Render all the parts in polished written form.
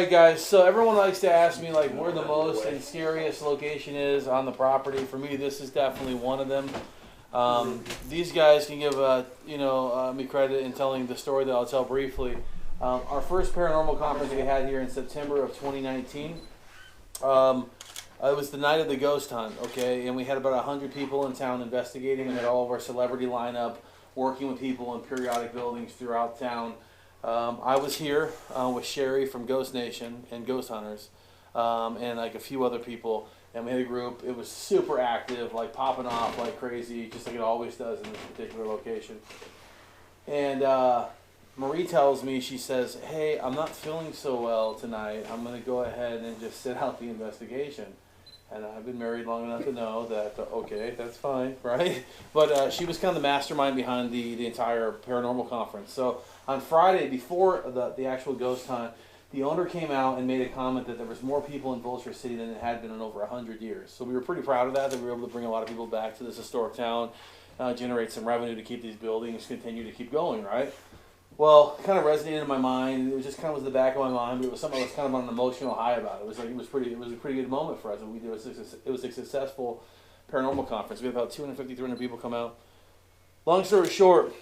right, guys. So everyone likes to ask me like where the most and scariest location is on the property. For me, this is definitely one of them. These guys can give me credit in telling the story that I'll tell briefly. Our first paranormal conference we had here in September of 2019. It was the night of the ghost hunt, okay, and we had about 100 people in town investigating. We had all of our celebrity lineup, working with people in periodic buildings throughout town. I was here with Sherry from Ghost Nation and Ghost Hunters, and like a few other people, and we had a group. It was super active, like popping off like crazy, just like it always does in this particular location. And Marie tells me, she says, hey, I'm not feeling so well tonight. I'm going to go ahead and just sit out the investigation. And I've been married long enough to know that, okay, that's fine, right? But she was kind of the mastermind behind the entire paranormal conference. So on Friday, before the actual ghost hunt, the owner came out and made a comment that there was more people in Vulture City than it had been in over 100 years. So we were pretty proud of that we were able to bring a lot of people back to this historic town, generate some revenue to keep these buildings, continue to keep going, right? Well, it kind of resonated in my mind. It was just kind of was the back of my mind, but it was something I was kind of on an emotional high about. It was like it was a pretty good moment for us. It was a successful paranormal conference. We had about 250, 300 people come out. Long story short,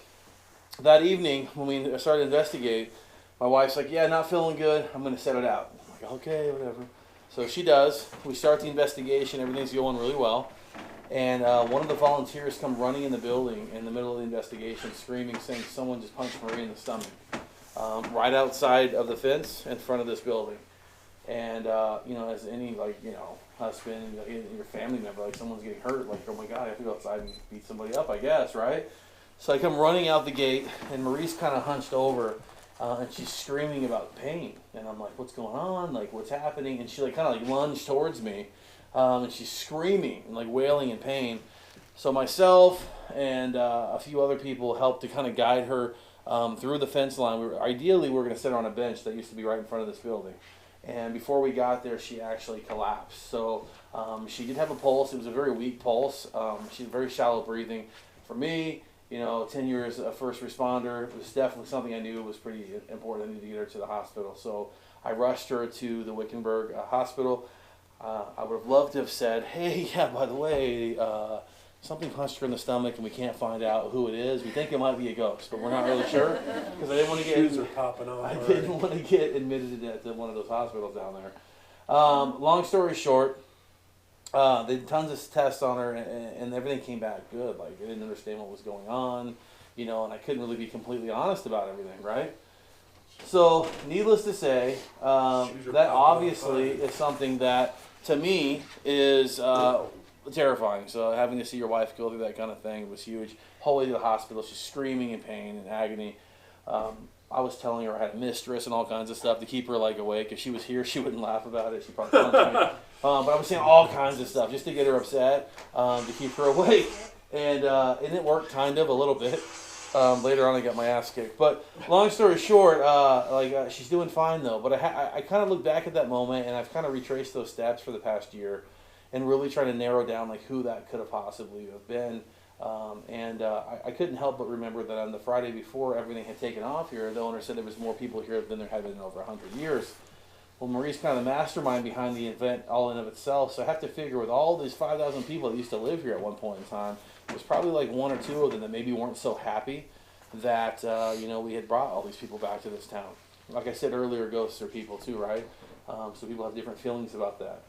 that evening when we started to investigate, my wife's like, "Yeah, not feeling good. I'm going to set it out." I'm like, "Okay, whatever." So she does. We start the investigation. Everything's going really well. And one of the volunteers come running in the building in the middle of the investigation, screaming, saying someone just punched Marie in the stomach, right outside of the fence in front of this building. And as any husband, your family member, like someone's getting hurt, like, oh my God, I have to go outside and beat somebody up, I guess, right? So I come running out the gate, and Marie's kind of hunched over, and she's screaming about pain. And I'm like, what's going on? Like, what's happening? And she kind of lunged towards me. And she's screaming and wailing in pain. So myself and a few other people helped to kind of guide her through the fence line. Ideally, we were going to sit her on a bench that used to be right in front of this building. And before we got there, she actually collapsed. So she did have a pulse. It was a very weak pulse. She had very shallow breathing. For me, 10 years a first responder, it was definitely something I knew was pretty important. I needed to get her to the hospital. So I rushed her to the Wickenburg hospital. I would have loved to have said, hey, yeah, by the way, something punched her in the stomach and we can't find out who it is. We think it might be a ghost, but we're not really sure because I didn't want to get didn't want to get admitted to one of those hospitals down there. Long story short, they did tons of tests on her and everything came back good. Like, I didn't understand what was going on, and I couldn't really be completely honest about everything, right? So, needless to say, that obviously is something that, to me, is terrifying. So having to see your wife go through that kind of thing was huge. Whole way to the hospital, she's screaming in pain and agony. I was telling her I had a mistress and all kinds of stuff to keep her awake. If she was here, she wouldn't laugh about it. She'd probably punch me. But I was saying all kinds of stuff just to get her upset, to keep her awake. And it worked kind of a little bit. Later on, I got my ass kicked. But long story short, she's doing fine though. But I kind of look back at that moment, and I've kind of retraced those steps for the past year, and really trying to narrow down who that could have possibly have been. I couldn't help but remember that on the Friday before everything had taken off here, the owner said there was more people here than there had been in over 100 years. Well, Marie's kind of the mastermind behind the event all in of itself, so I have to figure with all these 5,000 people that used to live here at one point in time, there's probably one or two of them that maybe weren't so happy that we had brought all these people back to this town. Like I said earlier, ghosts are people too, right? So people have different feelings about that.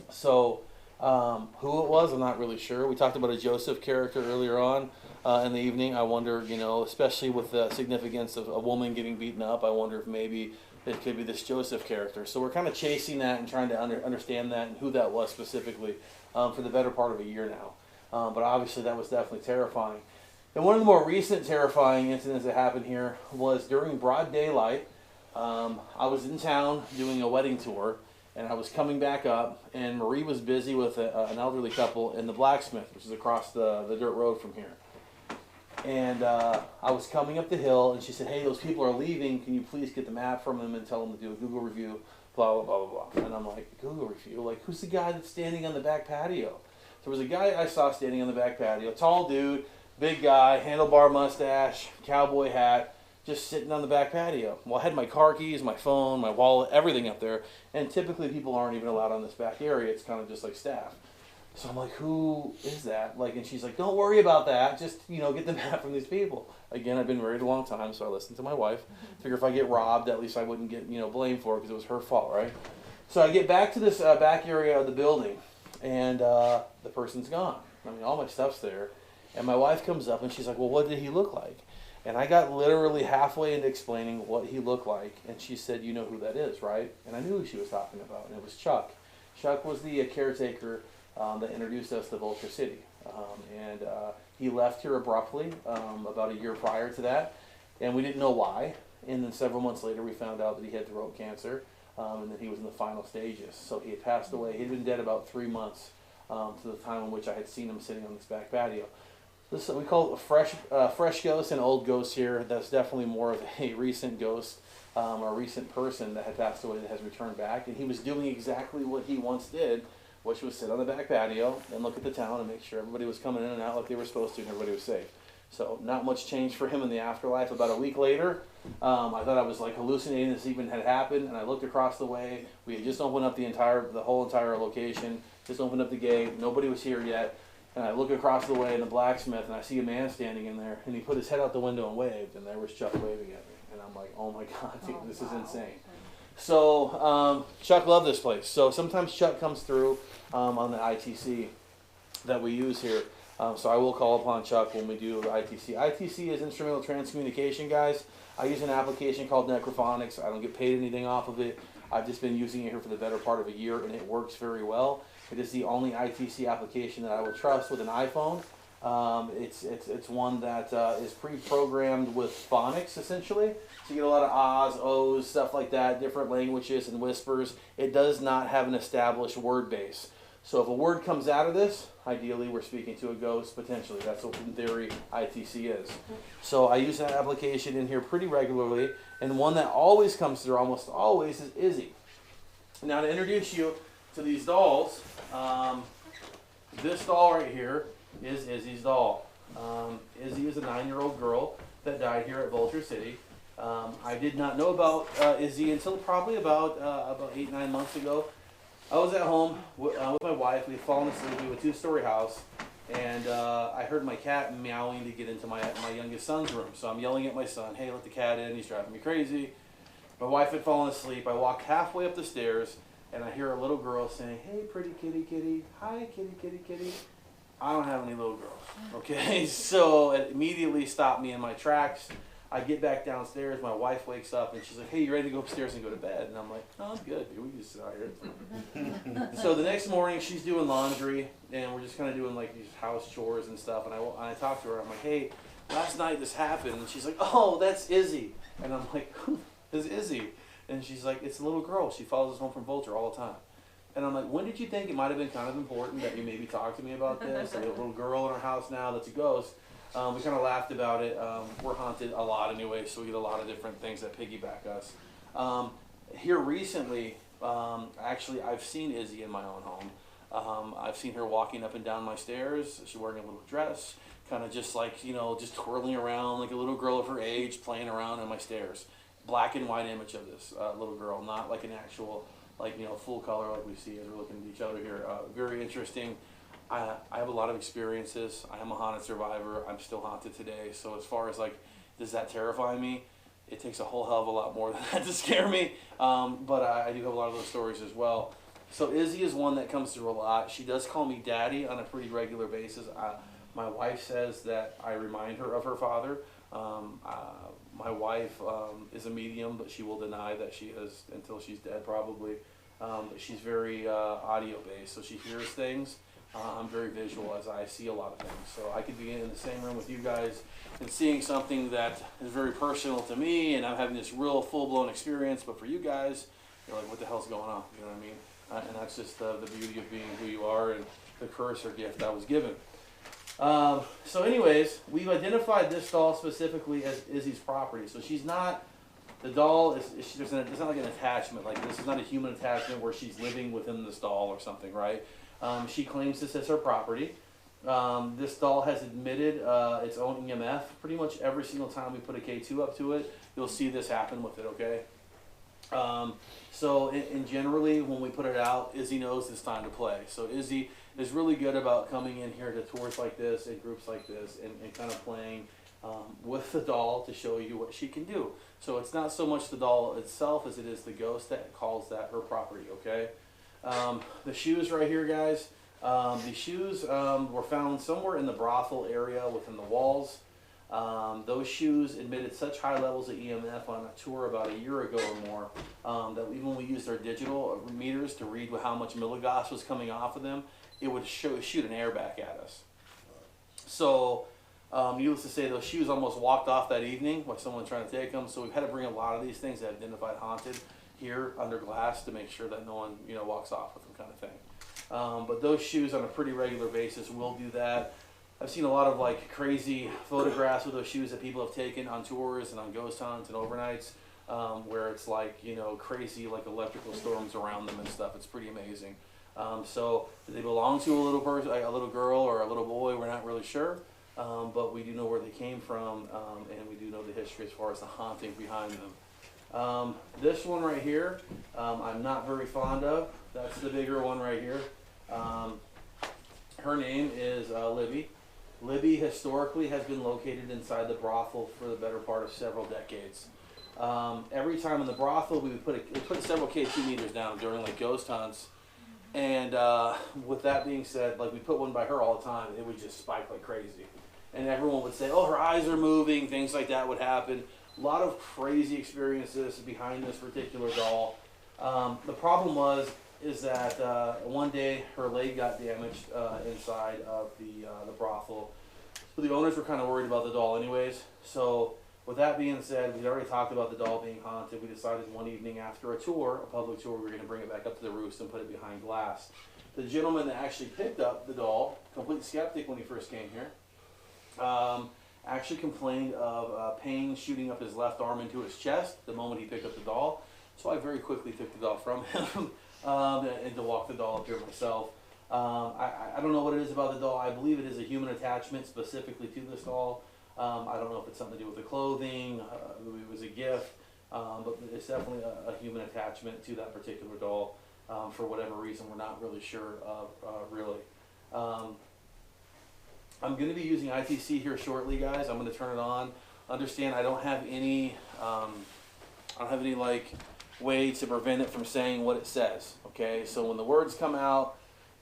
So who it was, I'm not really sure. We talked about a Joseph character earlier on in the evening. I wonder, especially with the significance of a woman getting beaten up, I wonder if maybe it could be this Joseph character. So we're kind of chasing that and trying to understand that and who that was specifically for the better part of a year now. But obviously that was definitely terrifying. And one of the more recent terrifying incidents that happened here was during broad daylight. I was in town doing a wedding tour, and I was coming back up, and Marie was busy with an elderly couple in the blacksmith, which is across the dirt road from here. And I was coming up the hill, and she said, hey, those people are leaving. Can you please get the map from them and tell them to do a Google review, blah, blah, blah, blah, blah. And I'm like, Google review? Who's the guy that's standing on the back patio? There was a guy I saw standing on the back patio, tall dude, big guy, handlebar mustache, cowboy hat, just sitting on the back patio. Well, I had my car keys, my phone, my wallet, everything up there. And typically people aren't even allowed on this back area. It's kind of just like staff. So I'm like, who is that? Like, and she's like, don't worry about that. Just, you know, get the map from these people. Again, I've been married a long time, so I listened to my wife. Figure if I get robbed, at least I wouldn't get, you know, blamed for it because it was her fault, right? So I get back to this back area of the building, and the person's gone. I mean, all my stuff's there. And my wife comes up, and she's like, well, what did he look like? And I got literally halfway into explaining what he looked like, and she said, you know who that is, right? And I knew who she was talking about, and it was Chuck. Chuck was the caretaker that introduced us to Vulture City. And he left here abruptly about a year prior to that, and we didn't know why. And then several months later, we found out that he had throat cancer, and that he was in the final stages. So he had passed away. He'd been dead about 3 months to the time in which I had seen him sitting on this back patio. This we call it a fresh ghost and old ghost here. That's definitely more of a recent ghost, a recent person that had passed away that has returned back. And he was doing exactly what he once did, which was sit on the back patio and look at the town and make sure everybody was coming in and out like they were supposed to and everybody was safe. So not much change for him in the afterlife. About a week later, I thought I was like hallucinating this even had happened, and I looked across the way. We had just opened up the whole entire location, just opened up the gate. Nobody was here yet. And I look across the way in the blacksmith, and I see a man standing in there, and he put his head out the window and waved, and there was Chuck waving at me. And I'm like, oh my God, dude, this is insane. So Chuck loved this place. So sometimes Chuck comes through on the ITC that we use here. So I will call upon Chuck when we do the ITC. ITC is instrumental transcommunication, guys. I use an application called Necrophonics. I don't get paid anything off of it. I've just been using it here for the better part of a year, and it works very well. It is the only ITC application that I will trust with an iPhone. It's one that is pre-programmed with phonics, essentially. So you get a lot of ahs, ohs, stuff like that, different languages and whispers. It does not have an established word base. So if a word comes out of this, ideally we're speaking to a ghost, potentially. That's what, in theory, ITC is. So I use that application in here pretty regularly, and one that always comes through, almost always, is Izzy. Now to introduce you to these dolls, this doll right here is Izzy's doll. Izzy is a 9-year-old girl that died here at Vulture City. I did not know about Izzy until probably about 8-9 months ago. I was at home with my wife. We had fallen asleep. We have a 2-story house, and I heard my cat meowing to get into my youngest son's room. So I'm yelling at my son, hey, let the cat in. He's driving me crazy. My wife had fallen asleep. I walked halfway up the stairs, and I hear a little girl saying, hey, pretty kitty, kitty. Hi, kitty, kitty, kitty. I don't have any little girls, okay? So it immediately stopped me in my tracks. I get back downstairs. My wife wakes up, and she's like, hey, you ready to go upstairs and go to bed? And I'm like, no, I'm good, dude. We can just sit out here. So the next morning, she's doing laundry, and we're just kind of doing, like, these house chores and stuff. And I talk to her. I'm like, hey, last night this happened. And she's like, oh, that's Izzy. And I'm like, who is Izzy? And she's like, it's a little girl. She follows us home from Vulture all the time. And I'm like, when did you think it might have been kind of important that you maybe talk to me about this? Like a little girl in our house now that's a ghost. We kind of laughed about it. We're haunted a lot anyway, so we get a lot of different things that piggyback us. Here recently, actually, I've seen Izzy in my own home. I've seen her walking up and down my stairs. She's wearing a little dress, kind of just like, you know, just twirling around like a little girl of her age, playing around on my stairs. Black and white image of this little girl, not like an actual, like, you know, full color like we see as we're looking at each other here. Very interesting. I have a lot of experiences. I am a haunted survivor. I'm still haunted today. So as far as like, does that terrify me? It takes a whole hell of a lot more than that to scare me. But I do have a lot of those stories as well. So Izzy is one that comes through a lot. She does call me daddy on a pretty regular basis. My wife says that I remind her of her father. My wife is a medium, but she will deny that she is until she's dead probably. She's very audio based, so she hears things. I'm very visual as I see a lot of things. So I could be in the same room with you guys and seeing something that is very personal to me, and I'm having this real full-blown experience, but for you guys, you're like, what the hell's going on? You know what I mean? And that's just the beauty of being who you are and the curse or gift I was given. So anyways, we've identified this doll specifically as Izzy's property. So she's not, the doll it's not like an attachment. Like this is not a human attachment where she's living within this doll or something, right? She claims this as her property. This doll has admitted its own EMF. Pretty much every single time we put a K2 up to it, you'll see this happen with it, okay? So generally, when we put it out, Izzy knows it's time to play. So Izzy is really good about coming in here to tours like this and groups like this and kind of playing with the doll to show you what she can do. So it's not so much the doll itself as it is the ghost that calls that her property, okay? The shoes right here, guys. The shoes were found somewhere in the brothel area within the walls. Those shoes emitted such high levels of EMF on a tour about a year ago or more that even when we used our digital meters to read how much milligauss was coming off of them, it would shoot an airbag at us. So needless to say, those shoes almost walked off that evening by someone trying to take them. So we've had to bring a lot of these things that identified haunted here under glass to make sure that no one walks off with them, kind of thing. But those shoes on a pretty regular basis will do that. I've seen a lot of like crazy photographs of those shoes that people have taken on tours and on ghost hunts and overnights, where it's like crazy like electrical storms around them and stuff. It's pretty amazing. So do they belong to a little person, a little girl or a little boy? We're not really sure, but we do know where they came from, and we do know the history as far as the haunting behind them. This one right here, I'm not very fond of. That's the bigger one right here. Her name is Libby. Libby historically has been located inside the brothel for the better part of several decades. Every time in the brothel, we would put several K2 meters down during like ghost hunts. And with that being said, like we put one by her all the time, it would just spike like crazy. And everyone would say, oh, her eyes are moving, things like that would happen. A lot of crazy experiences behind this particular doll. The problem is that one day her leg got damaged inside of the brothel. So the owners were kind of worried about the doll anyways. So with that being said, we'd already talked about the doll being haunted. We decided one evening after a tour, a public tour, we were going to bring it back up to the roost and put it behind glass. The gentleman that actually picked up the doll, complete skeptic when he first came here, actually complained of pain shooting up his left arm into his chest the moment he picked up the doll. So I very quickly took the doll from him and to walk the doll up here myself. I don't know what it is about the doll. I believe it is a human attachment specifically to this doll. I don't know if it's something to do with the clothing, it was a gift, but it's definitely a human attachment to that particular doll. For whatever reason, we're not really sure of, really. I'm going to be using ITC here shortly, guys. I'm going to turn it on. Understand, I don't have any like way to prevent it from saying what it says. Okay, so when the words come out,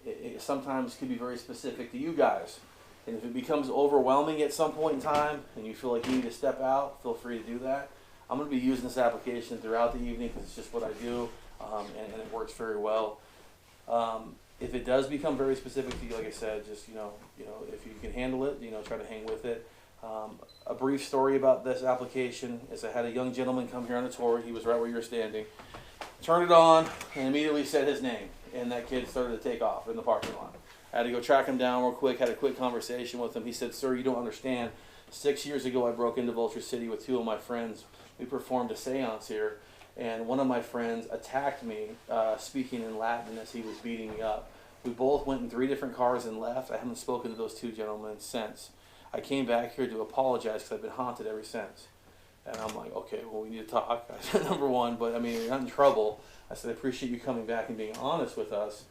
it sometimes can be very specific to you guys. And if it becomes overwhelming at some point in time and you feel like you need to step out, feel free to do that. I'm going to be using this application throughout the evening because it's just what I do, and it works very well. If it does become very specific to you, like I said, just if you can handle it, try to hang with it. A brief story about this application is I had a young gentleman come here on a tour. He was right where you're standing. Turned it on and immediately said his name, and that kid started to take off in the parking lot. I had to go track him down real quick, had a quick conversation with him. He said, "Sir, you don't understand. 6 years ago, I broke into Vulture City with 2 of my friends. We performed a seance here, and one of my friends attacked me, speaking in Latin as he was beating me up. We both went in 3 different cars and left. I haven't spoken to those 2 gentlemen since. I came back here to apologize because I've been haunted ever since." And I'm like, okay, well, we need to talk. I said, number one, but I mean, you're not in trouble. I said, I appreciate you coming back and being honest with us.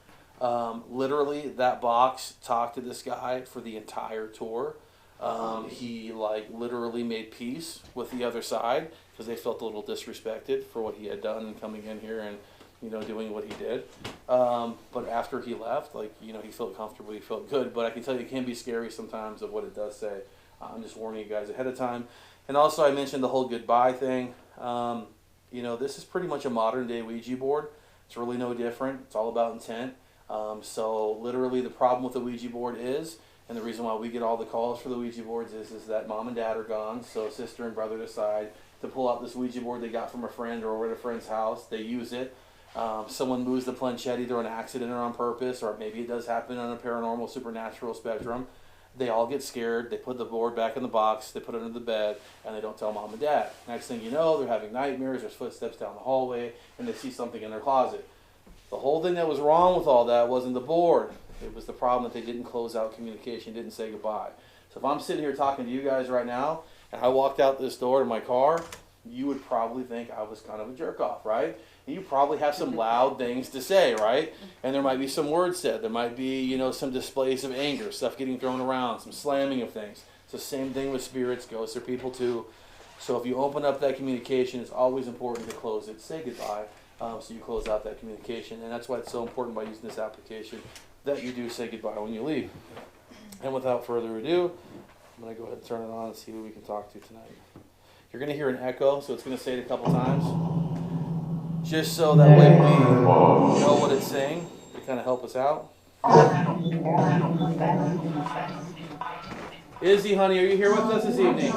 Literally, that box talked to this guy for the entire tour. He literally made peace with the other side because they felt a little disrespected for what he had done and coming in here and doing what he did. But after he left, he felt comfortable, he felt good. But I can tell you, it can be scary sometimes of what it does say. I'm just warning you guys ahead of time. And also, I mentioned the whole goodbye thing. This is pretty much a modern day Ouija board. It's really no different. It's all about intent. So literally the problem with the Ouija board is, and the reason why we get all the calls for the Ouija boards is that mom and dad are gone, so sister and brother decide to pull out this Ouija board they got from a friend or over at a friend's house. They use it. Someone moves the planchette either on accident or on purpose, or maybe it does happen on a paranormal, supernatural spectrum. They all get scared. They put the board back in the box. They put it under the bed, and they don't tell mom and dad. Next thing you know, they're having nightmares. There's footsteps down the hallway, and they see something in their closet. The whole thing that was wrong with all that wasn't the board. It was the problem that they didn't close out communication, didn't say goodbye. So if I'm sitting here talking to you guys right now, and I walked out this door to my car, you would probably think I was kind of a jerk off, right? And you probably have some loud things to say, right? And there might be some words said. There might be, you know, some displays of anger, stuff getting thrown around, some slamming of things. It's the same thing with spirits, ghosts, or people too. So if you open up that communication, it's always important to close it. Say goodbye, so you close out that communication. And that's why it's so important by using this application that you do say goodbye when you leave. And without further ado, I'm going to go ahead and turn it on and see who we can talk to tonight. You're going to hear an echo, so it's going to say it a couple times. Just so that way we know what it's saying to kind of help us out. Izzy, honey, are you here with us this evening?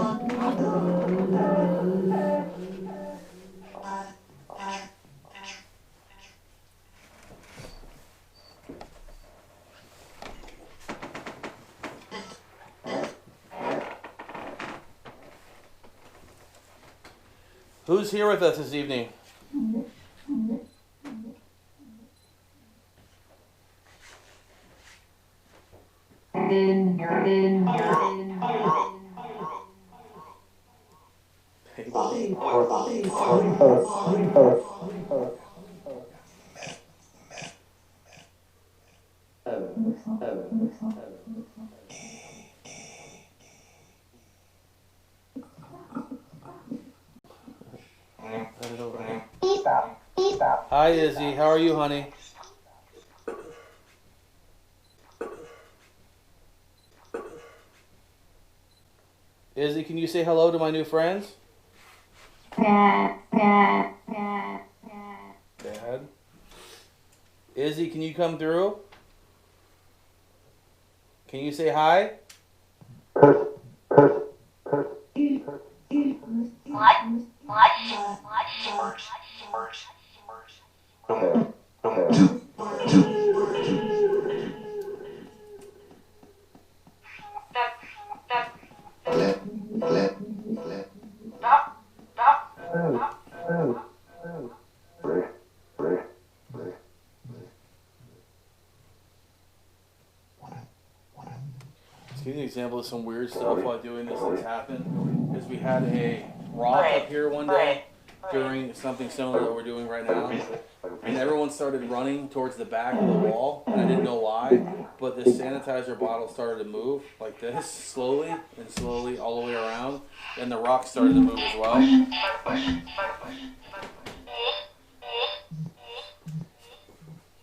Who's here with us this evening? Hi, Izzy. How are you, honey? Izzy, can you say hello to my new friends? Dad. Izzy, can you come through? Can you say hi? Let's give you an example of some weird stuff while doing this that's happened. Is we had a rock up here one day during something similar to what we're doing right now. And everyone started running towards the back of the wall, and I didn't know why, but this sanitizer bottle started to move like this, slowly and slowly all the way around, and the rock started to move as well.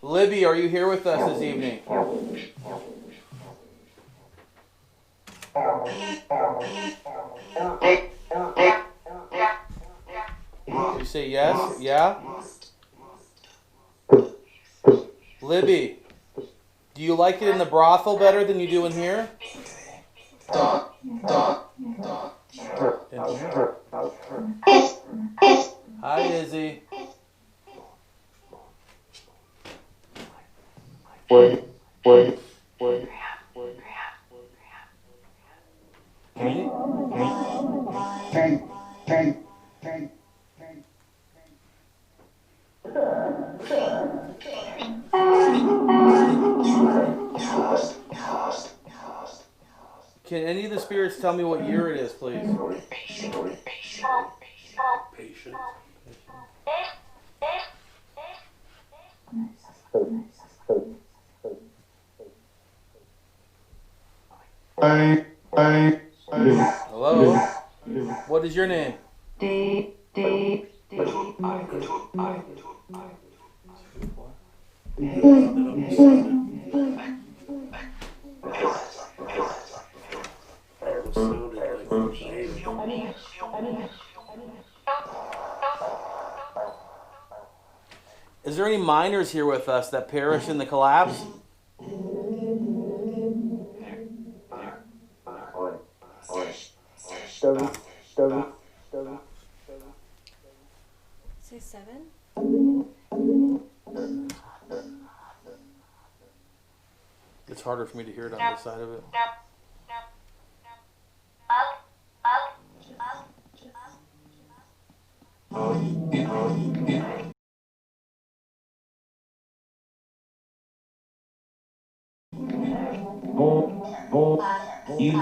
Libby, are you here with us this evening? You say yes? Yeah? Libby, do you like it in the brothel better than you do in here? In here? Hi, Izzy. Can any of the spirits tell me what year it is, please? Patient. Hello? What is your name? Is there any miners here with us that perished in the collapse? Say 7? It's harder for me to hear it on this side of it. Those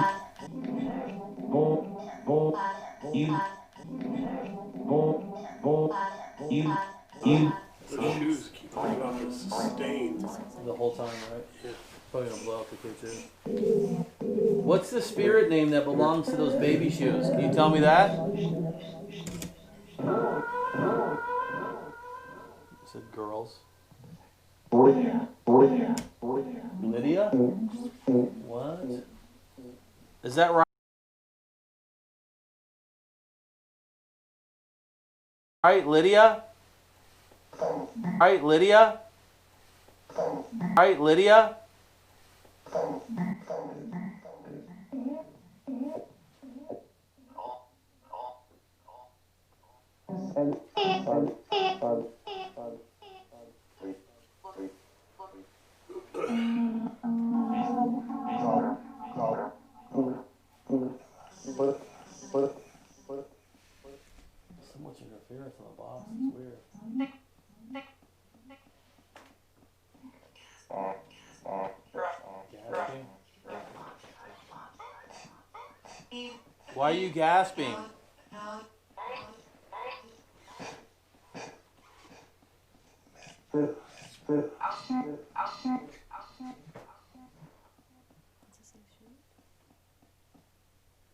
shoes keep coming off as stained. The whole time, right? Yeah. Probably gonna blow up the kid too. What's the spirit name that belongs to those baby shoes? Can you tell me that? You said girls. Lydia? What? Is that right? Right, Lydia? Right, Lydia? Right, Lydia? So much interference on the box, it's weird. Gasping? Why are you gasping?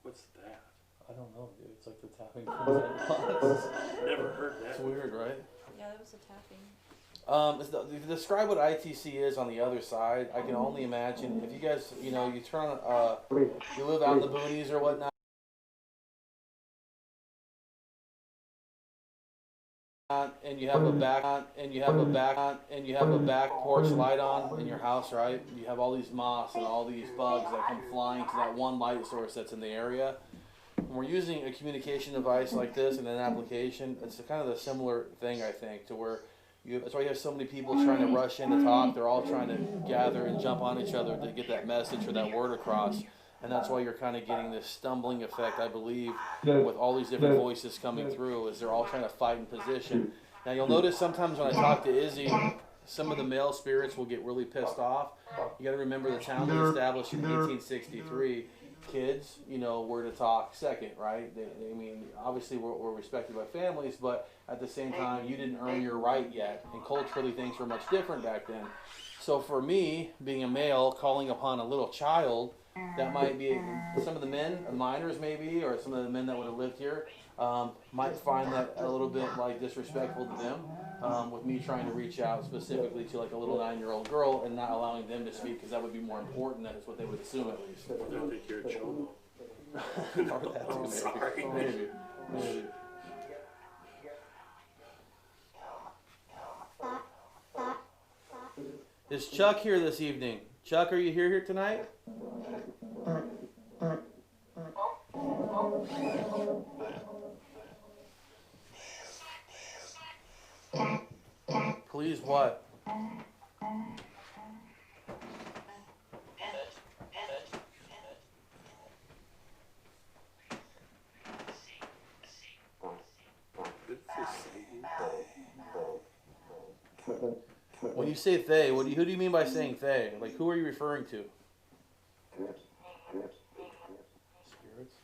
What's that? I don't know, dude. It's like the tapping from the box. Never heard that. It's weird, right? Yeah, that was a tapping. Describe what ITC is on the other side. I can only imagine if you guys, you know, you turn, you live out in the boonies or whatnot, and you have a back porch light on in your house, right? You have all these moths and all these bugs that come flying to that one light source that's in the area. When we're using a communication device like this in an application, it's kind of the similar thing, I think, to where that's why you have so many people trying to rush in to talk. They're all trying to gather and jump on each other to get that message or that word across. And that's why you're kind of getting this stumbling effect, I believe, with all these different voices coming through, as they're all trying to fight in position. Now, you'll notice sometimes when I talk to Izzy, some of the male spirits will get really pissed off. You got to remember the town was established in 1863. Kids, you know, were to talk second, right? I mean, obviously we're respected by families, but at the same time, you didn't earn your right yet. And culturally, things were much different back then. So for me, being a male, calling upon a little child, that might be some of the men, minors maybe, or some of the men that would have lived here, might find that a little bit like disrespectful to them, with me trying to reach out specifically to like a little 9-year-old girl and not allowing them to speak, because that would be more important. That is what they would assume, at least. I don't think you're a cholo. Or that too, maybe. Sorry. Maybe. Is Chuck here this evening? Chuck, are you here tonight? Please what? When you say they, who do you mean by saying they? Like, who are you referring to? Spirits?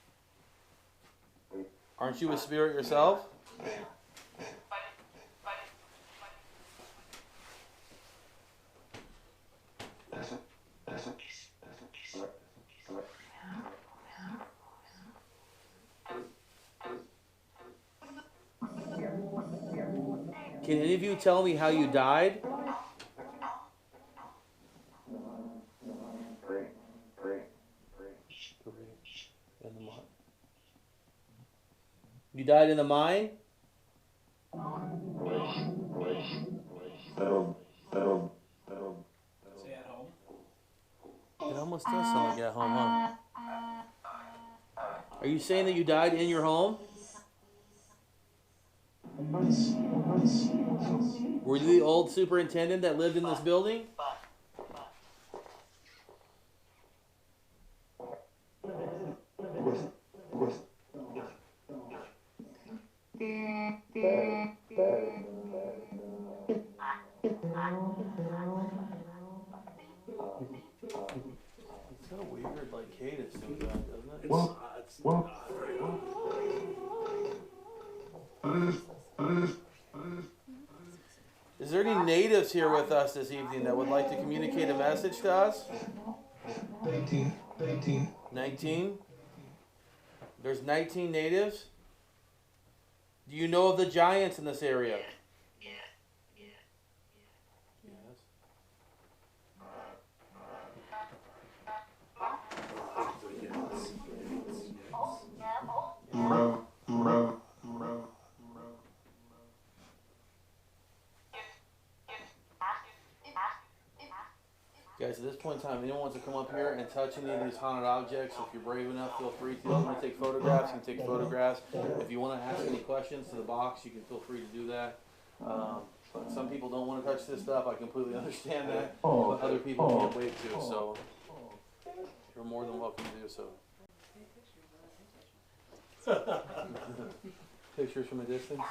Aren't you a spirit yourself? Can any of you tell me how you died? You died in the mine? Say at home. It almost does sound like at home, huh? Are you saying that you died in your home? Were you the old superintendent that lived in this building? It's so weird, like cadence to it Is there any natives here with us this evening that would like to communicate a message to us? 19? There's 19 natives? Do you know of the giants in this area? Guys, at this point in time, anyone wants to come up here and touch any of these haunted objects, if you're brave enough, feel free to. If you want to take photographs, you can take photographs. If you want to ask any questions to the box, you can feel free to do that. But some people don't want to touch this stuff. I completely understand that. But other people can't wait to, so you're more than welcome to do so. Pictures from a distance.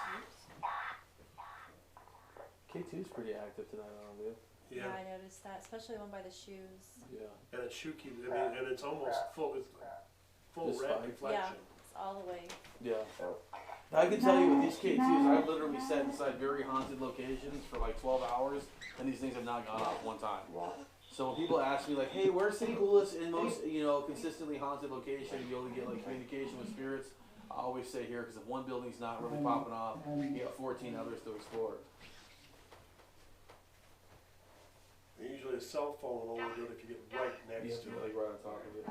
K2's pretty active tonight, I don't know. Yeah, I noticed that, especially the one by the shoes. Yeah. And it's shoe-keep, I mean, and it's almost full, it's full This red spike? reflection. Yeah, it's all the way. Yeah. I can tell you with these K2s, I've literally sat inside very haunted locations for like 12 hours, and these things have not gone off one time. So when people ask me like, hey, where's the coolest and most, consistently haunted location to be able to get like communication with spirits, I always say here, because if one building's not really popping off, you got 14 others to explore. And usually a cell phone will only do it if you get right next to it. Like right on top of it.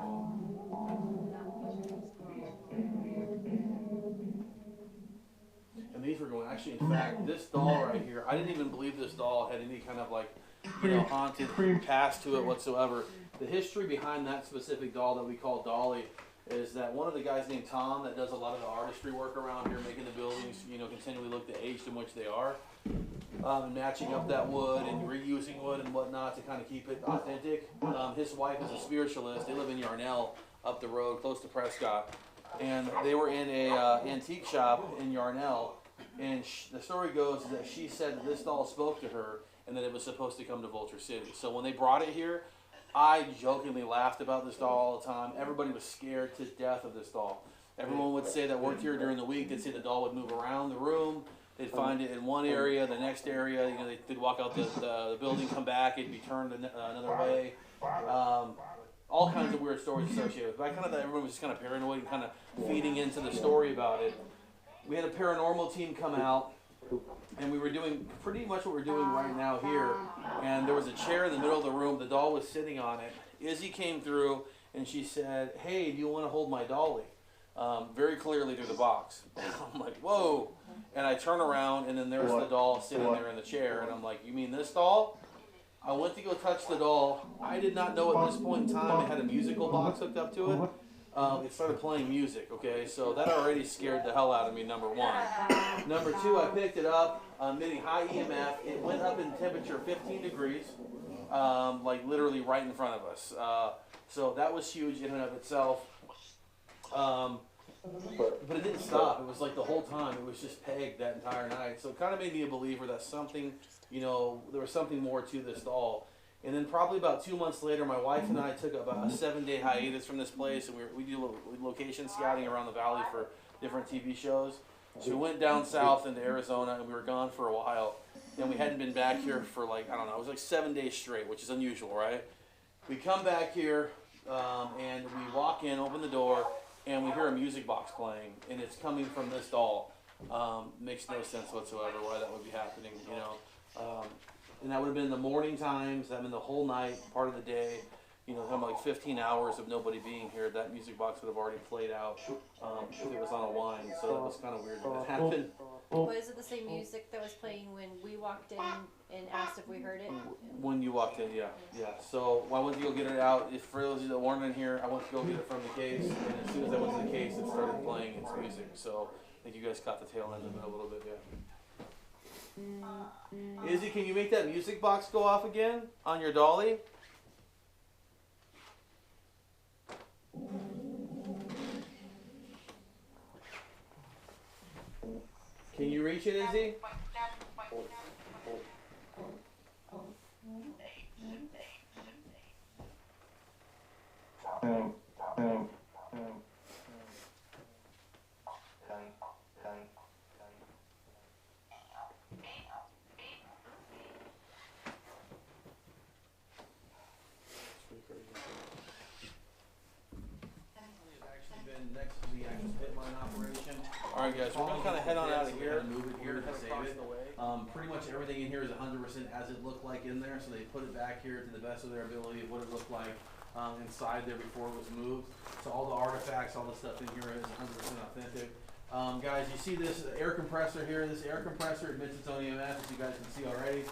And these were going, actually, in fact, this doll right here, I didn't even believe this doll had any kind of like, haunted past to it whatsoever. The history behind that specific doll that we call Dolly is that one of the guys named Tom that does a lot of the artistry work around here, making the buildings, continually look the age in which they are, matching up that wood and reusing wood and whatnot to kind of keep it authentic. His wife is a spiritualist. They live in Yarnell, up the road, close to Prescott, and they were in a antique shop in Yarnell. And the story goes that she said that this doll spoke to her and that it was supposed to come to Vulture City. So when they brought it here, I jokingly laughed about this doll all the time. Everybody was scared to death of this doll. Everyone would say that worked here during the week, they'd say the doll would move around the room. They'd find it in one area, the next area, they'd walk out the building, come back, it'd be turned another way. All kinds of weird stories associated with it. But I kind of thought everyone was just kind of paranoid and kind of feeding into the story about it. We had a paranormal team come out, and we were doing pretty much what we're doing right now here. And there was a chair in the middle of the room. The doll was sitting on it. Izzy came through, and she said, hey, do you want to hold my dolly? Very clearly through the box. I'm like, whoa. And I turn around, and then there's the doll sitting there in the chair. And I'm like, you mean this doll? I went to go touch the doll. I did not know at this point in time it had a musical box hooked up to it. It started playing music, okay? So that already scared the hell out of me, number one. Number two, I picked it up, emitting high EMF. It went up in temperature 15 degrees, like literally right in front of us. So that was huge in and of itself. But it didn't stop. It was like the whole time. It was just pegged that entire night. So it kind of made me a believer that something, there was something more to this doll. And then probably about 2 months later, my wife and I took about a 7-day hiatus from this place, and we do location scouting around the valley for different TV shows. So we went down south into Arizona, and we were gone for a while. And we hadn't been back here for like, I don't know, it was like 7 days straight, which is unusual, right? We come back here, and we walk in, open the door, and we hear a music box playing, and it's coming from this doll. Makes no sense whatsoever why that would be happening, and that would have been in the morning times, that would have been the whole night, part of the day, like 15 hours of nobody being here. That music box would have already played out if it was on a line, so that was kind of weird that it happened. Was it the same music that was playing when we walked in and asked if we heard it? When you walked in, yeah. So I went to go get it out. For those of you that weren't in here, I went to go get it from the case, and as soon as I went to the case, it started playing its music. So I think you guys caught the tail end of it a little bit, yeah. Izzy, can you make that music box go off again on your dolly? Can you reach it, Izzy? in next to the actual pit mine operation. All right, guys, we're gonna kind of head on out of here. Move it here to save it. Pretty much everything in here is 100% as it looked like in there, so they put it back here to the best of their ability of what it looked like inside there before it was moved. So all the artifacts, all the stuff in here is 100% authentic. Guys, you see this air compressor here. This air compressor emits its own EMF, as you guys can see already.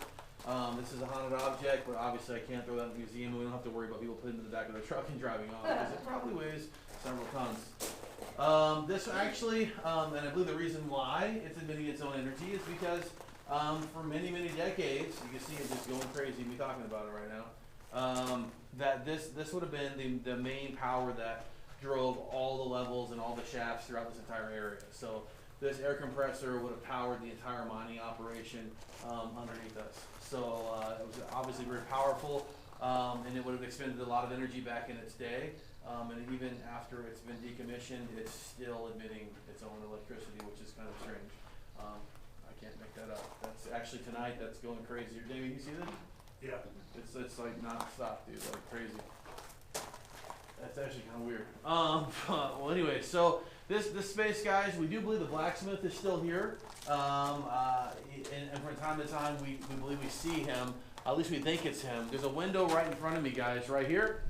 This is a haunted object, but obviously I can't throw that in the museum, and we don't have to worry about people putting it in the back of their truck and driving off, because it probably weighs several tons. This actually, and I believe the reason why it's emitting its own energy is because for many, many decades, you can see it just going crazy, me talking about it right now, that this would have been the main power that drove all the levels and all the shafts throughout this entire area. So this air compressor would have powered the entire mining operation underneath us. So it was obviously very powerful, and it would have expended a lot of energy back in its day. And even after it's been decommissioned, it's still emitting its own electricity, which is kind of strange. I can't make that up. That's actually tonight. That's going crazy. David, you see that? Yeah. It's like non-stop, dude. Like crazy. That's actually kind of weird. Well, anyway, so this space, guys, we do believe the blacksmith is still here. And from time to time, we believe we see him. At least we think it's him. There's a window right in front of me, guys, right here.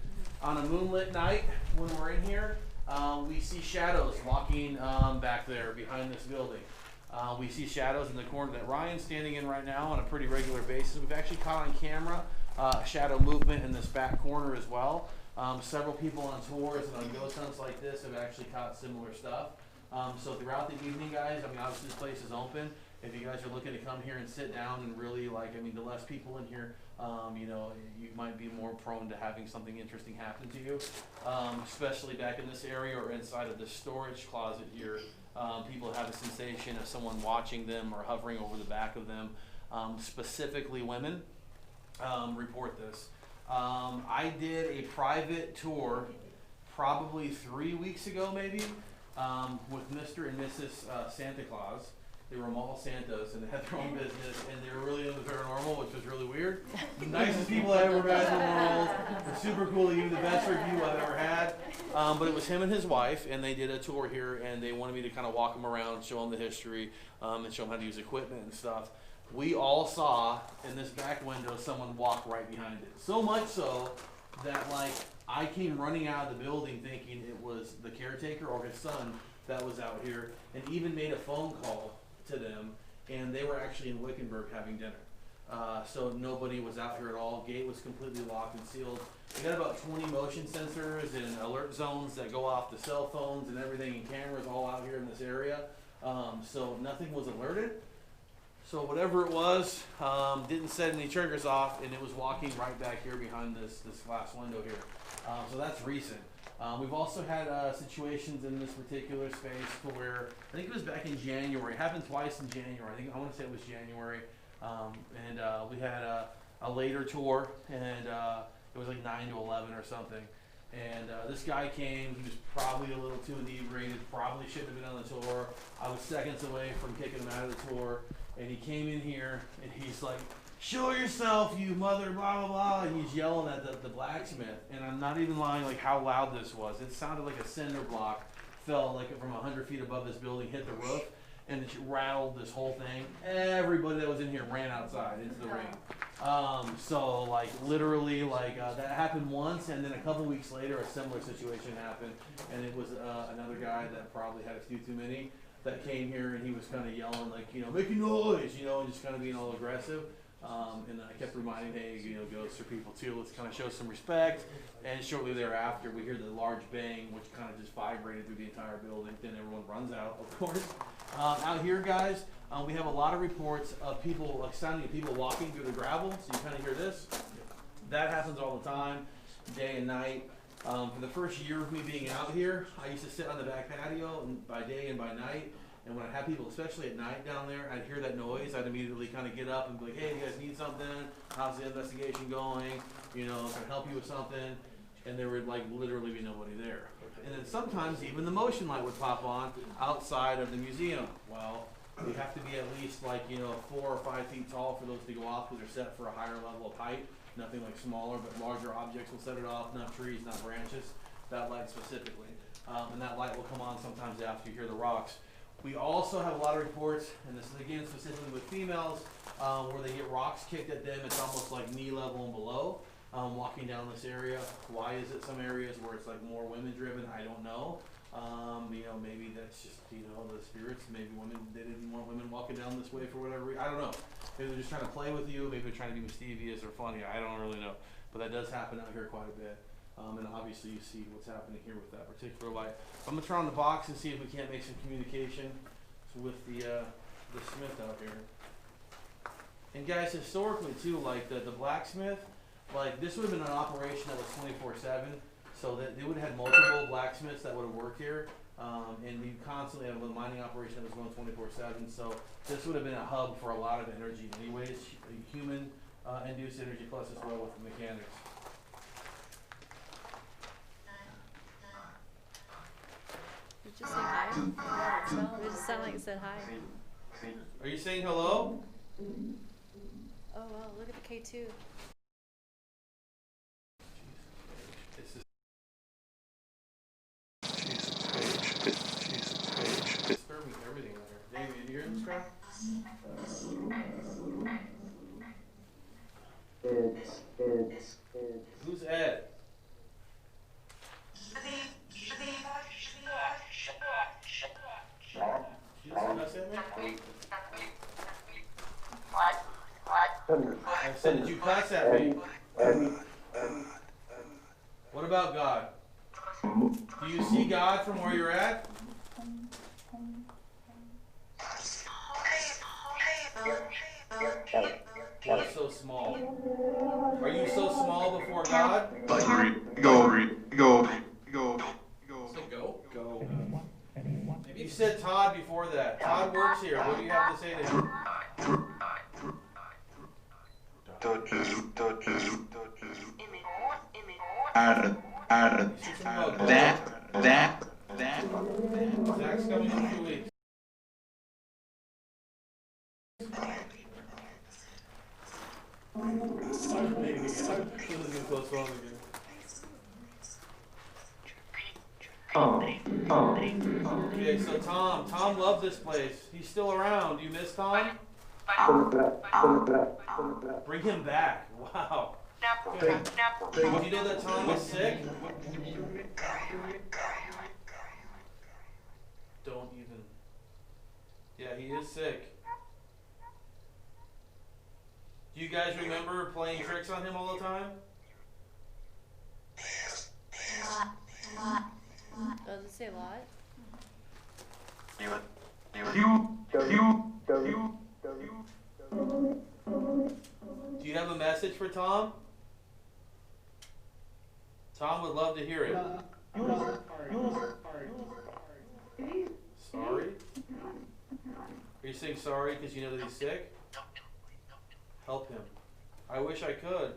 On a moonlit night, when we're in here, we see shadows walking back there behind this building. We see shadows in the corner that Ryan's standing in right now on a pretty regular basis. We've actually caught on camera shadow movement in this back corner as well. Several people on tours and on ghost hunts like this have actually caught similar stuff. So throughout the evening, guys, I mean, obviously this place is open. If you guys are looking to come here and sit down and really, like, I mean, the less people in here, you know, you might be more prone to having something interesting happen to you. Especially back in this area or inside of the storage closet here, people have a sensation of someone watching them or hovering over the back of them. Specifically women report this. I did a private tour probably 3 weeks ago, maybe, with Mr. and Mrs. Santa Claus. They were mall Santas, and they had their own business, and they were really into the paranormal, which was really weird. The nicest people I ever met in the world. They're super cool. They gave me the best review I've ever had. But it was him and his wife, and they did a tour here, and they wanted me to kind of walk them around, show them the history, and show them how to use equipment and stuff. We all saw in this back window someone walk right behind it. So much so that, like, I came running out of the building thinking it was the caretaker or his son that was out here, and even made a phone call to them, and they were actually in Wickenburg having dinner. So nobody was out here at all. Gate was completely locked and sealed. We got about 20 motion sensors and alert zones that go off the cell phones and everything, and cameras all out here in this area. So nothing was alerted. So whatever it was, didn't set any triggers off, and it was walking right back here behind this glass window here. So that's recent. We've also had situations in this particular space to where, I think it was back in January, it happened twice in January, I want to say it was January, and we had a later tour, and it was like 9 to 11 or something. And this guy came, he was probably a little too inebriated, probably shouldn't have been on the tour. I was seconds away from kicking him out of the tour, and he came in here, and he's like, "Show yourself, you mother, blah, blah, blah," and he's yelling at the blacksmith. And I'm not even lying, like, how loud this was. It sounded like a cinder block fell like from 100 feet above this building, hit the roof, and it rattled this whole thing. Everybody that was in here ran outside into the ring. So, like, literally, like, that happened once, and then a couple weeks later, a similar situation happened, and it was another guy that probably had a few too many that came here, and he was kind of yelling, like, you know, "Making noise," you know, and just kind of being all aggressive. And I kept reminding, hey, you know, ghosts are people too, let's kind of show some respect. And shortly thereafter, we hear the large bang, which kind of just vibrated through the entire building. Then everyone runs out, of course. Out here, guys, we have a lot of reports of people, like sounding of people walking through the gravel. So you kind of hear this. That happens all the time, day and night. For the first year of me being out here, I used to sit on the back patio and by day and by night. And when I had people, especially at night down there, I'd hear that noise. I'd immediately kind of get up and be like, "Hey, you guys need something? How's the investigation going? You know, can I help you with something?" And there would, like, literally be nobody there. And then sometimes even the motion light would pop on outside of the museum. Well, you have to be at least, like, you know, 4 or 5 feet tall for those to go off, because they're set for a higher level of height. Nothing like smaller, but larger objects will set it off, not trees, not branches. That light specifically. and that light will come on sometimes after you hear the rocks. We also have a lot of reports, and this is again specifically with females, where they get rocks kicked at them. It's almost like knee level and below, walking down this area. Why is it some areas where it's like more women driven? I don't know. Maybe that's just, the spirits. Maybe they didn't want women walking down this way for whatever reason. I don't know. Maybe they're just trying to play with you. Maybe they're trying to be mischievous or funny. I don't really know. But that does happen out here quite a bit. And obviously you see what's happening here with that particular light. I'm going to turn on the box and see if we can't make some communication with the smith out here. And guys, historically too, like the blacksmith, like this would have been an operation that was 24/7. So that they would have had multiple blacksmiths that would have worked here, and we constantly have a mining operation that was going 24/7. So this would have been a hub for a lot of energy, anyways, human induced energy plus as well with the mechanics. Did you say hi? It just sounded like it said hi. Are you saying hello? Oh wow, look at the K2. It's just disturbing everything out here. Damien, you hear this crap? Who's Ed? You just cuss at me? I said, did you cuss at me? What about God? Do you see God from where you're at? You're so small. Are you so small before God? Go. Say go? Go. You said Todd before that. Todd works here. What do you have to say to him? Zach's coming in 2 weeks. This is gonna postpone again. Okay, so Tom loved this place. He's still around. Do you miss Tom? Bring him back. Wow. Did you know that Tom was sick? Don't even. Yeah, he is sick. Do you guys remember playing tricks on him all the time? Does it say lot? Do you have a message for Tom? Tom would love to hear it. Sorry? Are you saying sorry because you know that he's sick? Help him. I wish I could.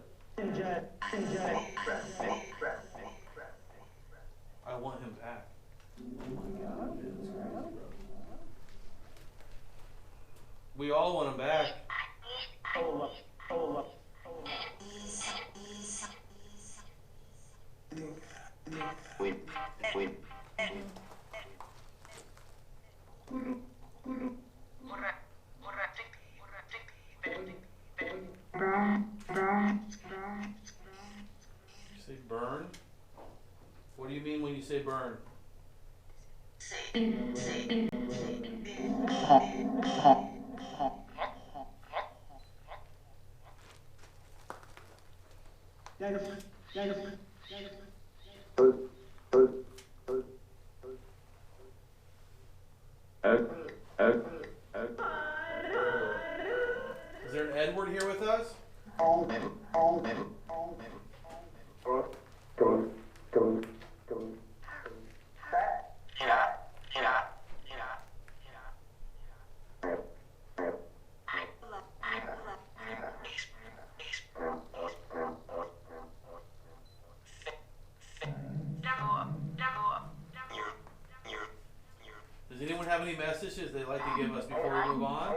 I want him back. Oh my God, man, that's crazy, bro. We all want him back. You say burn? What do you mean when you say burn? Is there an Edward here with us? Does anyone have any messages they'd like to give us before we move on?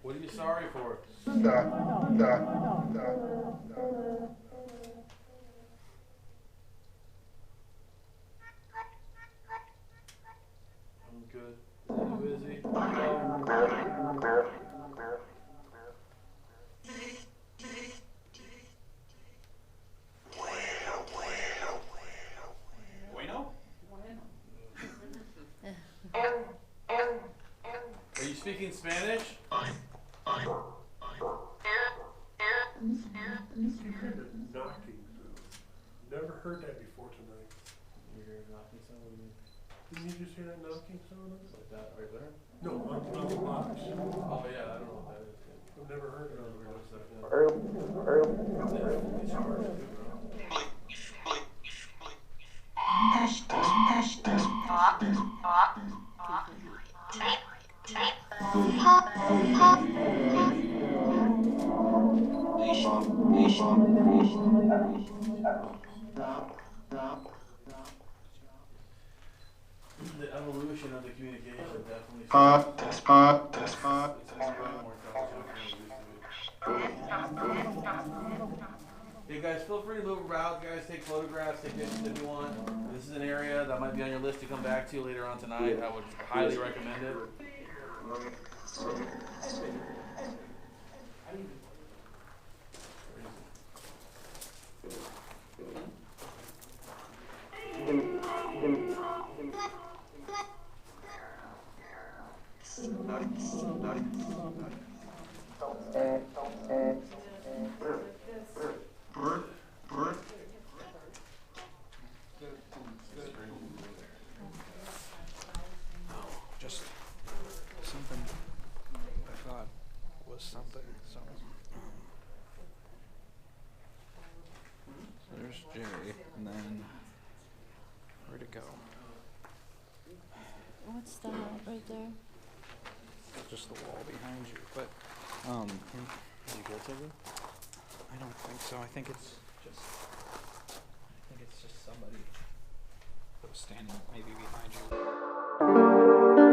What are you sorry for? I'm good. Who is he? Bueno? Are you speaking Spanish? Knocking sound. Never heard that before tonight. You hear a knocking sound? What do you mean? Didn't you just hear that knocking sound? Like that right there? No, on the box. Oh yeah, I don't know what that is. I've never heard I it. don't know what stuff. Yeah, it's hard too, bro. The evolution of the communication definitely. It's way more intelligent than it used to be. Hey guys, feel free to move about. Guys, take photographs, take pictures if you want. This is an area that might be on your list to come back to later on tonight. I would highly recommend it. Just something I thought was something. So there's Jay, and then where'd it go? What's that right there? Just the wall behind you. But Did you get something? I don't think so. I think it's just somebody that was standing maybe behind you.